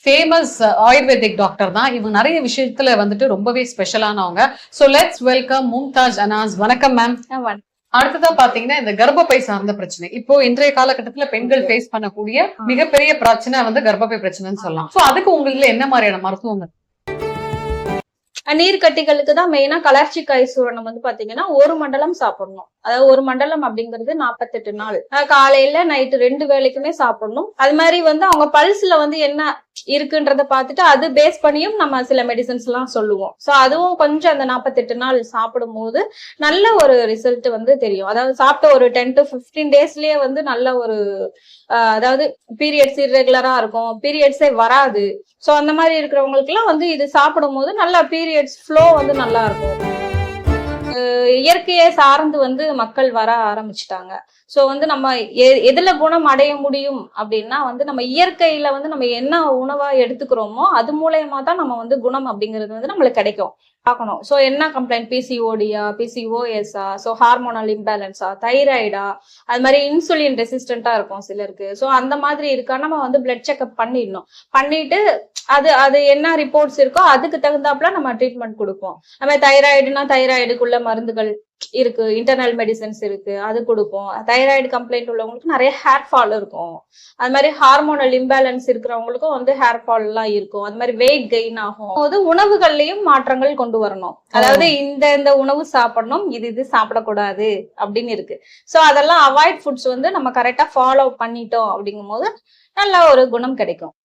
Famous ayurvedic doctor தான். இவங்க நிறைய விஷயத்துல வந்துட்டு ரொம்பவே ஸ்பெஷலானவங்க. So let's welcome Mumtaz Anas. வணக்கம் மேம். அடுத்ததா பாத்தீங்கன்னா இந்த கர்ப்பப்பை சார்ந்த பிரச்சனை. இப்போ இன்றைய காலகட்டத்துல பெண்கள் ஃபேஸ் பண்ணக்கூடிய மிகப்பெரிய பிரச்சனை வந்து கர்ப்பப்பை பிரச்சனைன்னு சொல்லலாம். சோ அதுக்கு உங்களுக்கு என்ன மாதிரியான மருத்துவங்கள்? நீர்க்கட்டிகளுக்கு தான் மெயினா கலர்ச்சிக்காய் சூரணம் வந்து பாத்தீங்கன்னா 1 மண்டலம் சாப்பிடணும். அதாவது 1 மண்டலம் அப்படிங்கிறது 48 நாள். காலையில நைட்டு 2 வேளைக்குமே சாப்பிடணும். அது மாதிரி வந்து அவங்க பல்ஸ்ல வந்து என்ன இருக்குன்றத பார்த்துட்டு அது பேஸ் பண்ணியும் நம்ம சில மெடிசன்ஸ் எல்லாம் சொல்லுவோம். சோ அதுவும் கொஞ்சம் அந்த 48 நாள் சாப்பிடும் போது நல்ல ஒரு ரிசல்ட் வந்து தெரியும். அதாவது சாப்பிட்ட ஒரு 10 to 15 டேஸ்லயே வந்து நல்ல ஒரு அதாவது பீரியட்ஸ் இர்ரெகுலரா இருக்கும், பீரியட்ஸே வராது. சோ அந்த மாதிரி இருக்கிறவங்களுக்கு எல்லாம் வந்து இது சாப்பிடும் போது நல்லா பீரியட்ஸ் ஃப்ளோ வந்து நல்லா இருக்கும். இயற்கையை சார்ந்து வந்து மக்கள் வர ஆரம்பிச்சுட்டாங்க. சோ வந்து நம்ம எதுல குணம் அடைய முடியும் அப்படின்னா வந்து நம்ம இயற்கையில வந்து நம்ம என்ன உணவா எடுத்துக்கிறோமோ அது மூலயமா தான் நம்ம வந்து குணம் அப்படிங்கிறது வந்து நம்மளுக்கு கிடைக்கும். பார்க்கணும். சோ என்ன கம்ப்ளைண்ட், பிசிஓடியா, பிசிஓஎஸ்ஆ, சோ ஹார்மோனல் இம்பேலன்ஸா, தைராய்டா, அது மாதிரி இன்சுலின் ரெசிஸ்டண்டா இருக்கும் சிலருக்கு. சோ அந்த மாதிரி இருக்கா நம்ம வந்து பிளட் செக்அப் பண்ணிடணும். பண்ணிட்டு அது என்ன ரிப்போர்ட்ஸ் இருக்கோ அதுக்கு தகுந்தாப்புல நம்ம ட்ரீட்மெண்ட் கொடுப்போம். நம்ம தைராய்டுனா தைராய்டுக்குள்ள மருந்துகள் இருக்கு, இன்டர்னல் மெடிசன்ஸ் இருக்கு, அது கொடுப்போம். தைராய்டு கம்ப்ளைண்ட் உள்ளவங்களுக்கு நிறைய ஹேர் ஃபால் இருக்கும். அது மாதிரி ஹார்மோனல் இம்பேலன்ஸ் இருக்கிறவங்களுக்கும் வந்து ஹேர் ஃபால் எல்லாம் இருக்கும். அது மாதிரி வெயிட் கெயின் ஆகும் போது உணவுகள்லயும் மாற்றங்கள் கொண்டு வரணும். அதாவது இந்த உணவு சாப்பிடணும், இது சாப்பிடக்கூடாது அப்படின்னு இருக்கு. சோ அதெல்லாம் அவாய்ட் ஃபுட்ஸ் வந்து நம்ம கரெக்டா ஃபாலோ பண்ணிட்டோம் அப்படிங்கும் போது நல்ல ஒரு குணம் கிடைக்கும்.